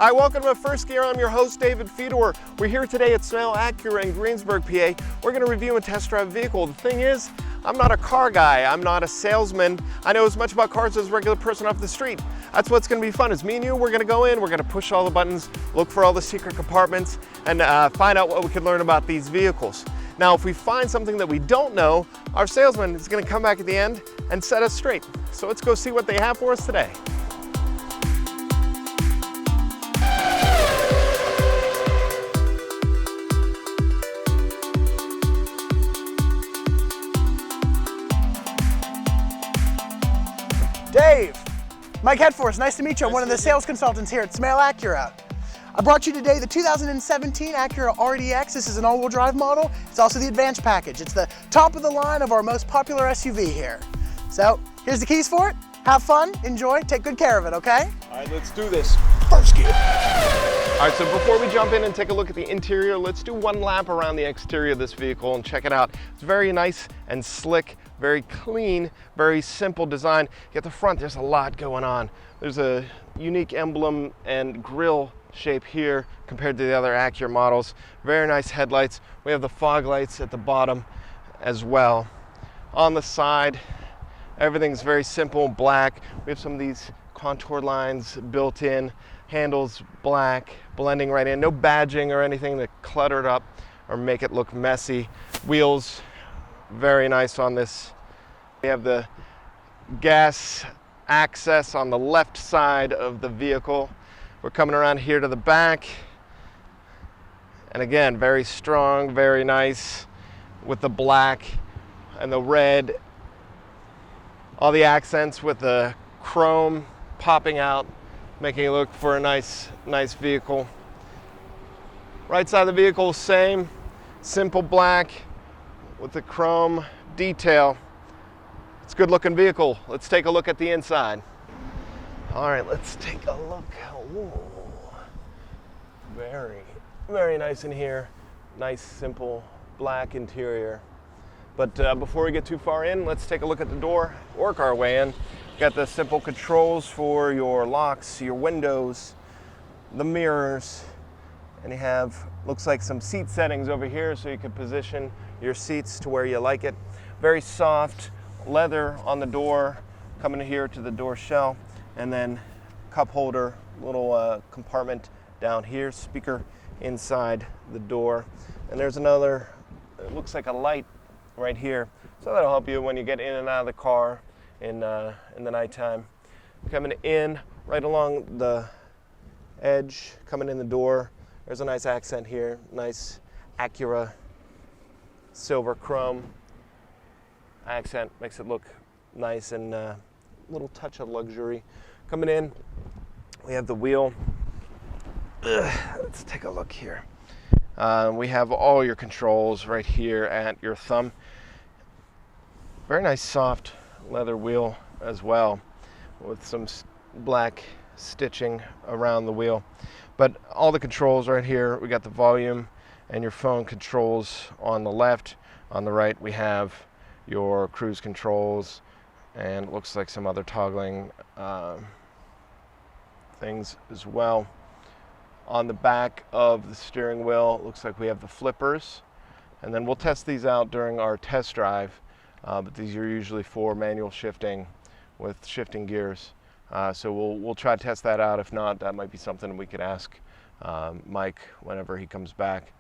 Hi, welcome to FirstGear. I'm your host, David Fedor. We're here today at Smail Acura in Greensburg, PA. We're going to review and test drive a vehicle. The thing is, I'm not a car guy. I'm not a salesman. I know as much about cars as a regular person off the street. That's what's going to be fun. Is me and you, we're going to go in, we're going to push all the buttons, look for all the secret compartments, and find out what we can learn about these vehicles. Now, if we find something that we don't know, our salesman is going to come back at the end and set us straight. So let's go see what they have for us today. Dave, Mike Headforce, nice to meet you. I'm one of the sales consultants here at Smail Acura. I brought you today the 2017 Acura RDX. This is an all-wheel drive model. It's also the Advanced package. It's the top of the line of our most popular SUV here. So here's the keys for it. Have fun, enjoy, take good care of it, okay? All right, let's do this. FirstGear. All right, so before we jump in and take a look at the interior, let's do one lap around the exterior of this vehicle and check it out. It's very nice and slick, very clean, very simple design. At the front, there's a lot going on. There's a unique emblem and grille shape here compared to the other Acura models. Very nice headlights. We have the fog lights at the bottom as well. On the side, everything's very simple, black. We have some of these contour lines built in. Handles black, blending right in. No badging or anything to clutter it up or make it look messy. Wheels, very nice on this. We have the gas access on the left side of the vehicle. We're coming around here to the back. And again, very strong, very nice with the black and the red. All the accents with the chrome popping out, making it look for a nice vehicle. Right side of the vehicle, same, simple black with the chrome detail. It's a good looking vehicle. Let's take a look at the inside. All right, let's take a look. Ooh. Very nice in here. Nice, simple black interior. But before we get too far in, let's take a look at the door, work our way in. Got the simple controls for your locks, your windows, the mirrors, and you have, looks like some seat settings over here so you can position your seats to where you like it. Very soft leather on the door, coming here to the door shell, and then cup holder, little compartment down here, speaker inside the door. And there's another, it looks like a light right here. So that'll help you when you get in and out of the car in the nighttime. Coming in right along the edge, coming in the door, there's a nice accent here, nice Acura silver chrome accent, makes it look nice and a little touch of luxury. Coming in, we have the wheel. Let's take a look here. We have all your controls right here at your thumb. Very nice soft leather wheel as well with some black stitching around the wheel. But all the controls right here, we got the volume and your phone controls on the left. On the right, we have your cruise controls and it looks like some other toggling things as well. On the back of the steering wheel, it looks like we have the flippers, and then we'll test these out during our test drive, but these are usually for manual shifting with shifting gears. So we'll try to test that out. If not, that might be something we could ask Mike whenever he comes back.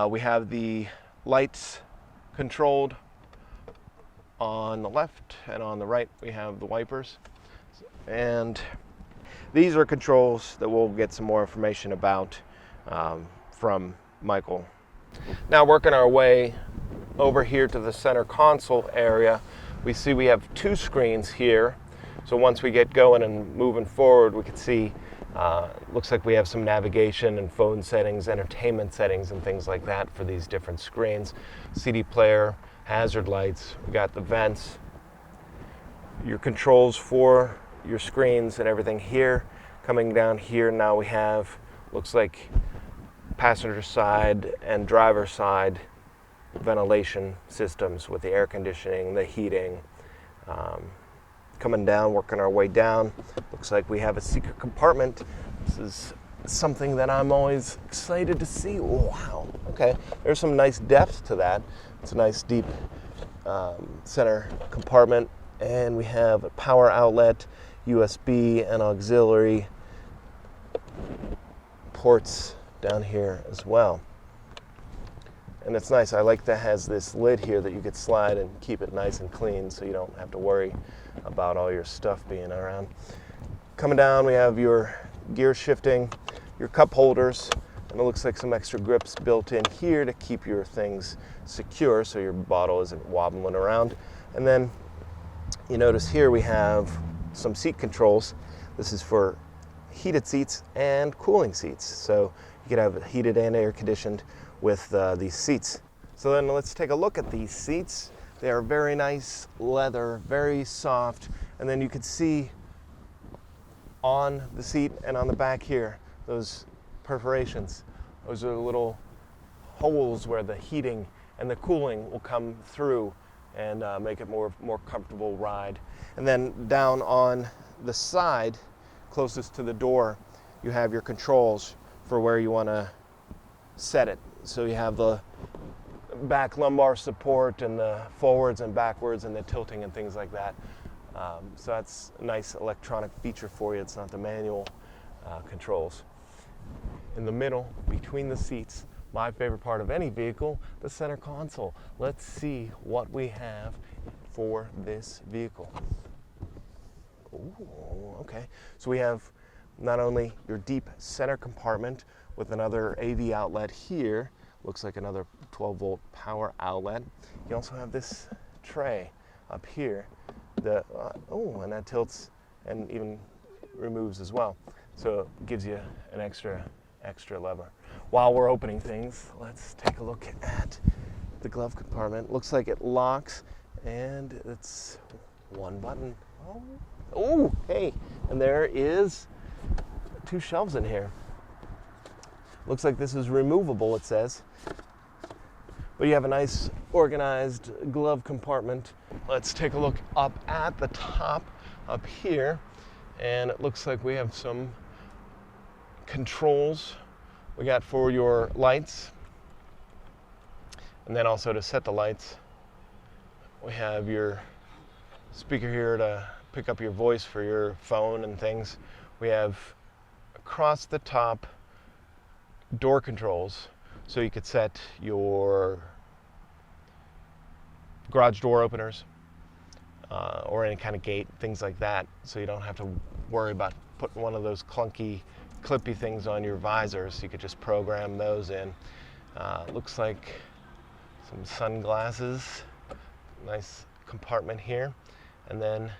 We have the lights controlled on the left, and on the right we have the wipers. And these are controls that we'll get some more information about from Michael. Now working our way over here to the center console area, we see we have two screens here. So once we get going and moving forward, we can see, looks like we have some navigation and phone settings, entertainment settings, and things like that for these different screens. CD player, hazard lights, we got the vents, your controls for your screens and everything here. Coming down here now we have, looks like passenger side and driver side ventilation systems with the air conditioning, the heating. Coming down, working our way down, looks like we have a secret compartment This is something that I'm always excited to see. Wow, okay. There's some nice depth to that. It's a nice deep center compartment, and we have a power outlet, USB, and auxiliary ports down here as well. And it's nice. I like that it has this lid here that you could slide and keep it nice and clean so you don't have to worry about all your stuff being around. Coming down, we have your gear shifting, your cup holders, and it looks like some extra grips built in here to keep your things secure so your bottle isn't wobbling around. And then you notice here we have some seat controls. This is for heated seats and cooling seats. So you could have heated and air conditioned with these seats. So then let's take a look at these seats. They are very nice leather, very soft, and then you can see on the seat and on the back here, those perforations. Those are little holes where the heating and the cooling will come through and make it more comfortable ride. And then down on the side, closest to the door, you have your controls for where you want to set it. So you have the back lumbar support and the forwards and backwards and the tilting and things like that. So that's a nice electronic feature for you. It's not the manual controls. In the middle, between the seats, my favorite part of any vehicle, the center console. Let's see what we have for this vehicle. Ooh, okay. So we have not only your deep center compartment with another AV outlet here, looks like another 12-volt power outlet. You also have this tray up here. And that tilts and even removes as well. So it gives you an extra lever. While we're opening things, let's take a look at the glove compartment. Looks like it locks, and it's one button. Oh, hey, and there is 2 shelves in here. Looks like this is removable, it says. But you have a nice organized glove compartment. Let's take a look up at the top up here. And it looks like we have some controls we got for your lights. And then also to set the lights, we have your speaker here to pick up your voice for your phone and things. We have across the top door controls, so you could set your garage door openers or any kind of gate, things like that, so you don't have to worry about putting one of those clunky clippy things on your visors. You could just program those in. Looks like some sunglasses, nice compartment here, and then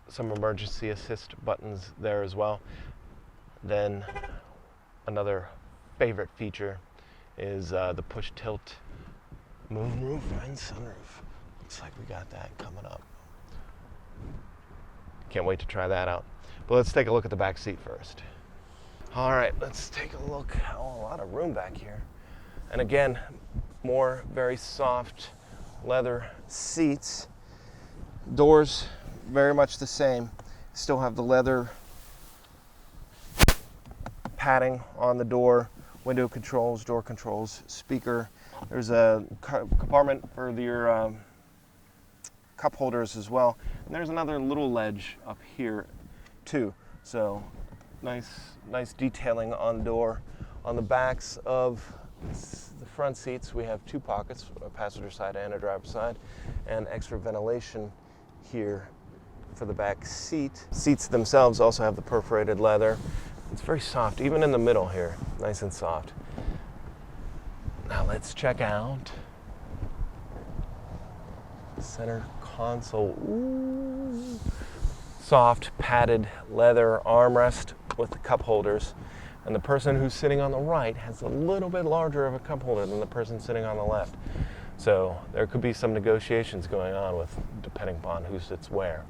some emergency assist buttons there as well. Then another favorite feature is the push tilt moonroof and sunroof. Looks like we got that coming up. Can't wait to try that out. But let's take a look at the back seat first. All right, let's take a look. Oh, a lot of room back here. And again, more very soft leather seats. Doors, very much the same. Still have the leather padding on the door, window controls, door controls, speaker. There's a compartment for your cup holders as well. And there's another little ledge up here too. So nice detailing on the door. On the backs of the front seats, we have 2 pockets, a passenger side and a driver's side, and extra ventilation here for the back seat. Seats themselves also have the perforated leather. It's very soft, even in the middle here, nice and soft. Now let's check out the center console. Ooh. Soft padded leather armrest with the cup holders. And the person who's sitting on the right has a little bit larger of a cup holder than the person sitting on the left. So there could be some negotiations going on with, depending upon who sits where.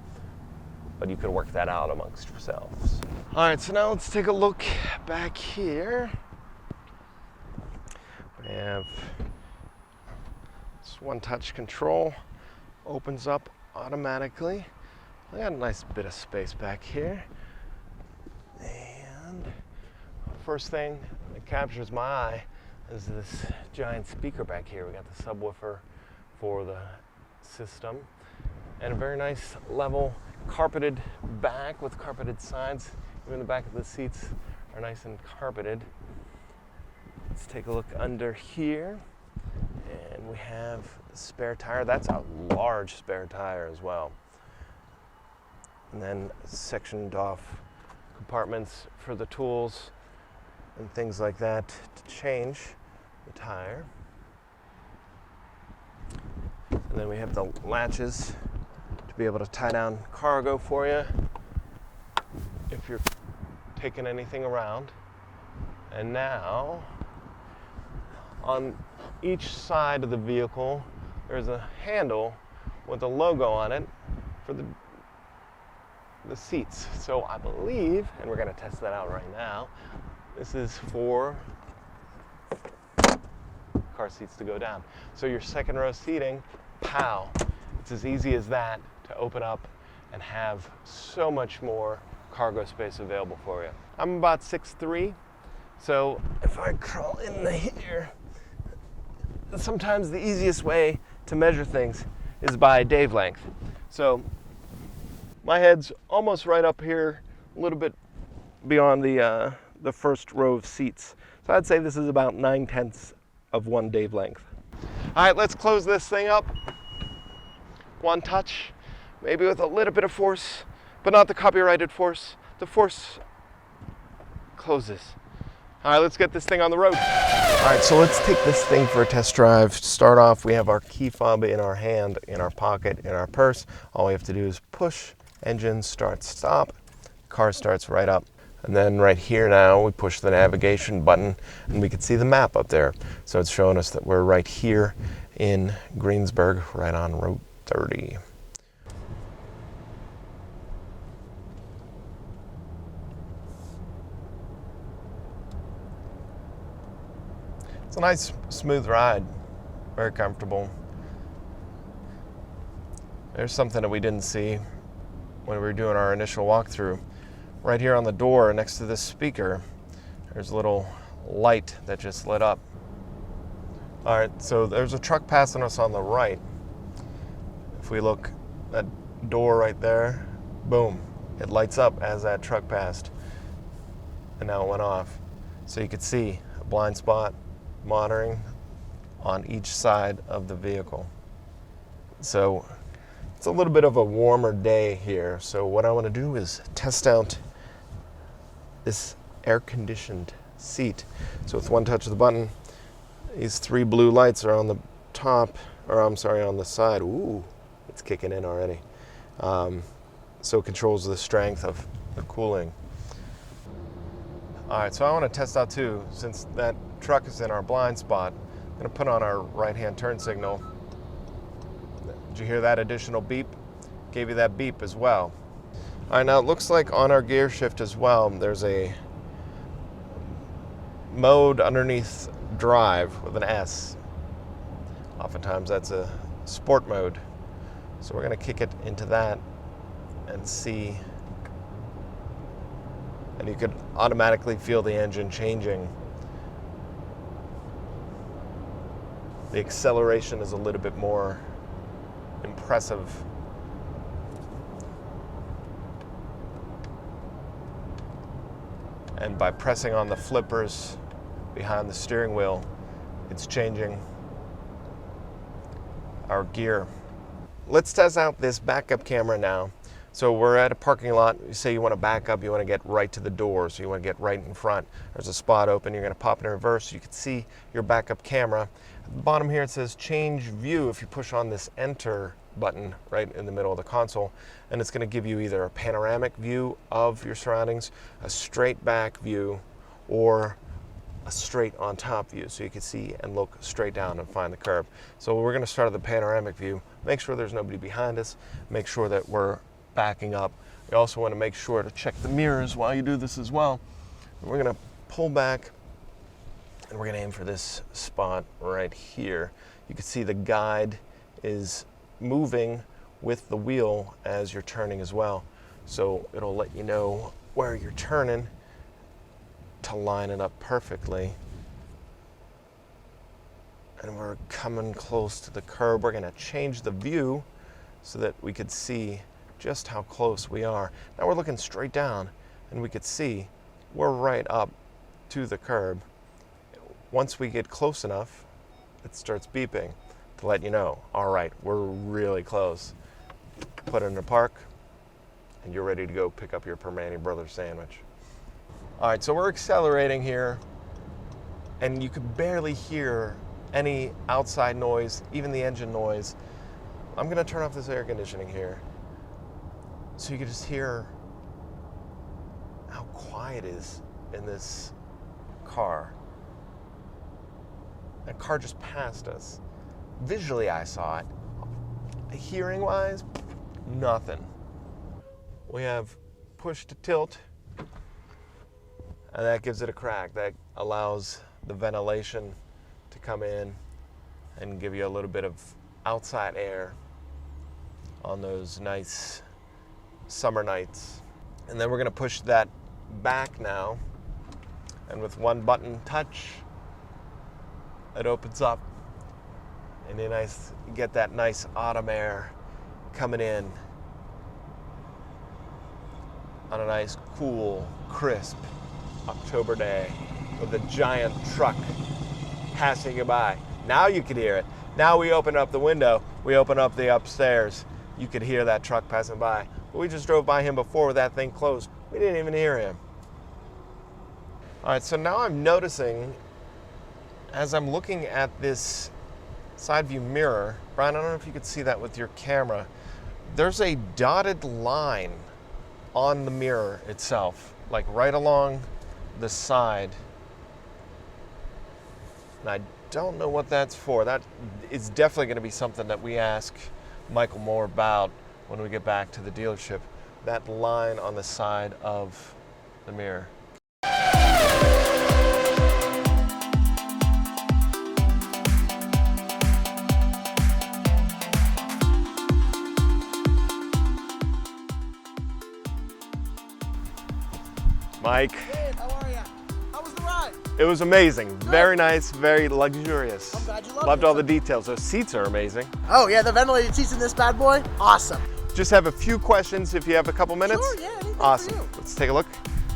But you could work that out amongst yourselves. All right, so now let's take a look back here. We have this one-touch control, opens up automatically. I got a nice bit of space back here. And first thing that captures my eye is this giant speaker back here. We got the subwoofer for the system and a very nice level carpeted back with carpeted sides. Even the back of the seats are nice and carpeted. Let's take a look under here, and we have a spare tire. That's a large spare tire as well. And then sectioned off compartments for the tools and things like that to change the tire. And then we have the latches to be able to tie down cargo for you if you're taking anything around. And now, on each side of the vehicle, there's a handle with a logo on it for the seats. So I believe, and we're going to test that out right now, this is for car seats to go down. So your second row seating, pow, it's as easy as that to open up and have so much more cargo space available for you. I'm about 6'3", so if I crawl in here, sometimes the easiest way to measure things is by Dave length. So my head's almost right up here, a little bit beyond the first row of seats. So I'd say this is about 9/10 of one Dave length. All right, let's close this thing up. One touch, maybe with a little bit of force, but not the copyrighted force. The force closes. All right, let's get this thing on the road. All right, so let's take this thing for a test drive. To start off, we have our key fob in our hand, in our pocket, in our purse. All we have to do is push, engine start, stop. Car starts right up. And then right here now, we push the navigation button and we can see the map up there. So it's showing us that we're right here in Greensburg, right on Route 30. It's a nice, smooth ride, very comfortable. There's something that we didn't see when we were doing our initial walkthrough. Right here on the door next to this speaker, there's a little light that just lit up. All right, so there's a truck passing us on the right. If we look, that door right there, boom, it lights up as that truck passed. And now it went off. So you could see a blind spot monitoring on each side of the vehicle. So it's a little bit of a warmer day here. So what I want to do is test out this air-conditioned seat. So with one touch of the button, these three blue lights are on the top, or I'm sorry, on the side. Ooh, it's kicking in already. So it controls the strength of the cooling. All right, so I want to test out too, since that truck is in our blind spot, I'm going to put on our right-hand turn signal. Did you hear that additional beep? Gave you that beep as well. All right, now it looks like on our gear shift as well, there's a mode underneath drive with an S. Oftentimes that's a sport mode. So we're going to kick it into that and see. And you could automatically feel the engine changing. The acceleration is a little bit more impressive. And by pressing on the flippers behind the steering wheel, it's changing our gear. Let's test out this backup camera now. So we're at a parking lot. You say you want to back up, you want to get right to the door, so you want to get right in front. There's a spot open, you're going to pop it in reverse. You can see your backup camera. At the bottom here it says change view if you push on this enter button right in the middle of the console, and it's going to give you either a panoramic view of your surroundings, a straight back view, or a straight on top view, so you can see and look straight down and find the curb. So we're going to start at the panoramic view, make sure there's nobody behind us, make sure that we're backing up. You also want to make sure to check the mirrors while you do this as well. We're going to pull back and we're going to aim for this spot right here. You can see the guide is moving with the wheel as you're turning as well. So it'll let you know where you're turning to line it up perfectly. And we're coming close to the curb. We're gonna change the view so that we could see just how close we are. Now we're looking straight down and we could see we're right up to the curb. Once we get close enough, it starts beeping to let you know, all right, we're really close. Put it in the park and you're ready to go pick up your Permane Brothers sandwich. All right, so we're accelerating here and you can barely hear any outside noise, even the engine noise. I'm gonna turn off this air conditioning here so you can just hear how quiet it is in this car. That car just passed us. Visually, I saw it. Hearing-wise, nothing. We have push to tilt, and that gives it a crack. That allows the ventilation to come in and give you a little bit of outside air on those nice summer nights. And then we're gonna push that back now, and with one button touch, it opens up, and you get that nice autumn air coming in on a nice, cool, crisp October day with a giant truck passing you by. Now you can hear it. Now we open up the window, we open up the upstairs, you could hear that truck passing by. But we just drove by him before with that thing closed. We didn't even hear him. All right, so now I'm noticing, as I'm looking at this side view mirror, Brian, I don't know if you could see that with your camera, there's a dotted line on the mirror itself, like right along the side. And I don't know what that's for. That is definitely going to be something that we ask Michael more about when we get back to the dealership. That line on the side of the mirror. Mike. Hey, how are ya? How was the ride? It was amazing. Good. Very nice, very luxurious. I'm glad you loved Loved it. all the details. Those seats are amazing. Oh yeah, the ventilated seats in this bad boy, awesome. Just have a few questions if you have a couple minutes. Sure, yeah, anything Awesome. for you. Let's take a look.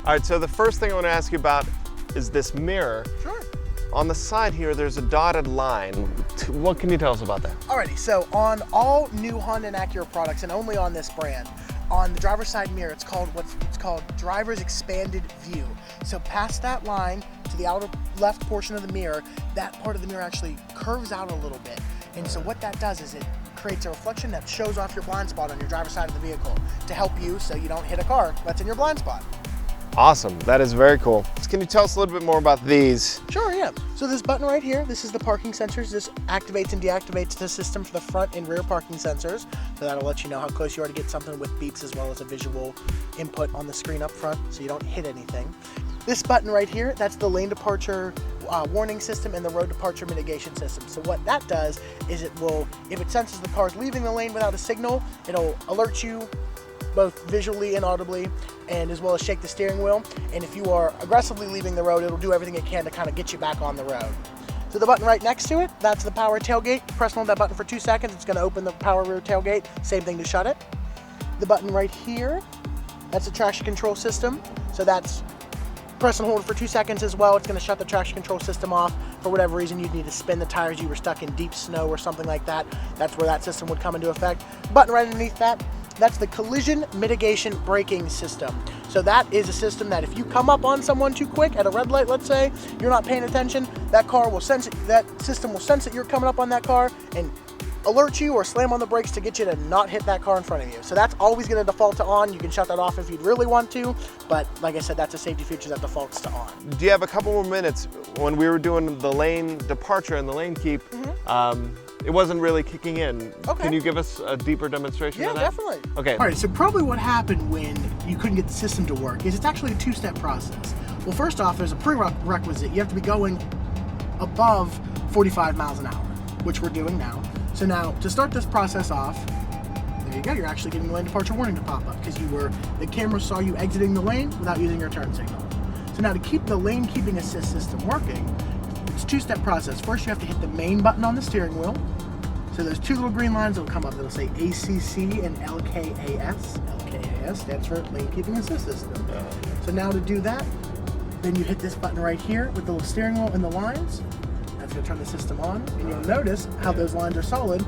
All right, so the first thing I want to ask you about is this mirror. Sure. On the side here, there's a dotted line. What can you tell us about that? Alrighty, so on all new Honda and Acura products, and only on this brand, on the driver's side mirror, it's called driver's expanded view. So past that line to the outer left portion of the mirror, that part of the mirror actually curves out a little bit. And so what that does is it creates a reflection that shows off your blind spot on your driver's side of the vehicle to help you so you don't hit a car that's in your blind spot. Awesome, that is very cool. Can you tell us a little bit more about these? Sure, yeah. So this button right here, this is the parking sensors. This activates and deactivates the system for the front and rear parking sensors. So that'll let you know how close you are to get something with beeps as well as a visual input on the screen up front so you don't hit anything. This button right here, that's the lane departure warning system and the road departure mitigation system. So what that does is it will, if it senses the car's leaving the lane without a signal, it'll alert you both visually and audibly, and as well as shake the steering wheel. And if you are aggressively leaving the road, it'll do everything it can to kind of get you back on the road. So the button right next to it, that's the power tailgate. Press and hold that button for 2 seconds, it's gonna open the power rear tailgate. Same thing to shut it. The button right here, that's the traction control system. So that's press and hold for 2 seconds as well. It's gonna shut the traction control system off. For whatever reason, you'd need to spin the tires, you were stuck in deep snow or something like that. That's where that system would come into effect. Button right underneath that, that's the collision mitigation braking system. So that is a system that if you come up on someone too quick at a red light, let's say, you're not paying attention, that car will sense it, that system will sense that you're coming up on that car and alert you or slam on the brakes to get you to not hit that car in front of you. So that's always going to default to on. You can shut that off if you'd really want to, but like I said, that's a safety feature that defaults to on. Do you have a couple more minutes? When we were doing the lane departure and the lane keep, it wasn't really kicking in. Okay. Can you give us a deeper demonstration Yeah, of that? definitely. Okay. All right, so probably what happened when you couldn't get the system to work is it's actually a two-step process. Well, first off, there's a prerequisite. You have to be going above 45 miles an hour, which we're doing now. So now, to start this process off, There you go, you're actually getting the lane departure warning to pop up because the camera saw you exiting the lane without using your turn signal. So now to keep the lane keeping assist system working, it's a two-step process. First, you have to hit the main button on the steering wheel. So there's two little green lines that will come up that'll say ACC and LKAS. LKAS stands for lane keeping assist system. So now to do that, then you hit this button right here with the little steering wheel and the lines. That's going to turn the system on, and you'll notice how those lines are solid.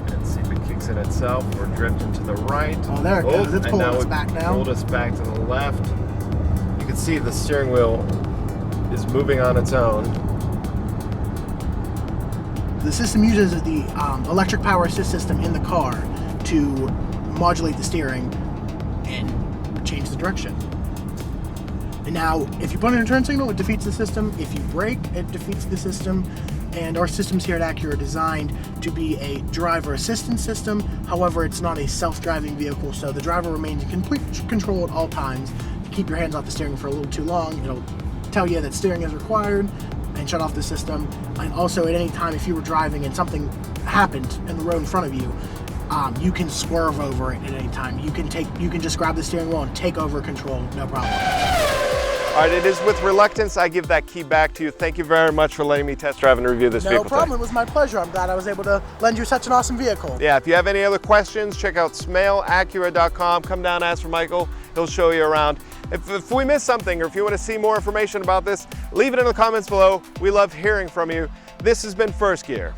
Let's see if it kicks in itself. We're drifting to the right. Oh, there it goes. It's pulling us back now. Pulled us back to the left. You can see the steering wheel is moving on its own. The system uses the electric power assist system in the car to modulate the steering and change the direction. And now, if you put in a turn signal, it defeats the system. If you brake, it defeats the system. And our systems here at Acura are designed to be a driver assistance system. However, it's not a self-driving vehicle, so the driver remains in complete control at all times. If you keep your hands off the steering for a little too long, it'll tell you that steering is required and shut off the system. And also, at any time, if you were driving and something happened in the road in front of you, you can swerve over it at any time. You can just grab the steering wheel and take over control, no problem. All right, it is with reluctance I give that key back to you. Thank you very much for letting me test drive and review this vehicle. No problem, it was my pleasure. I'm glad I was able to lend you such an awesome vehicle. Yeah, if you have any other questions, check out SmailAcura.com. Come down, ask for Michael. He'll show you around. If we missed something or if you want to see more information about this, leave it in the comments below. We love hearing from you. This has been First Gear.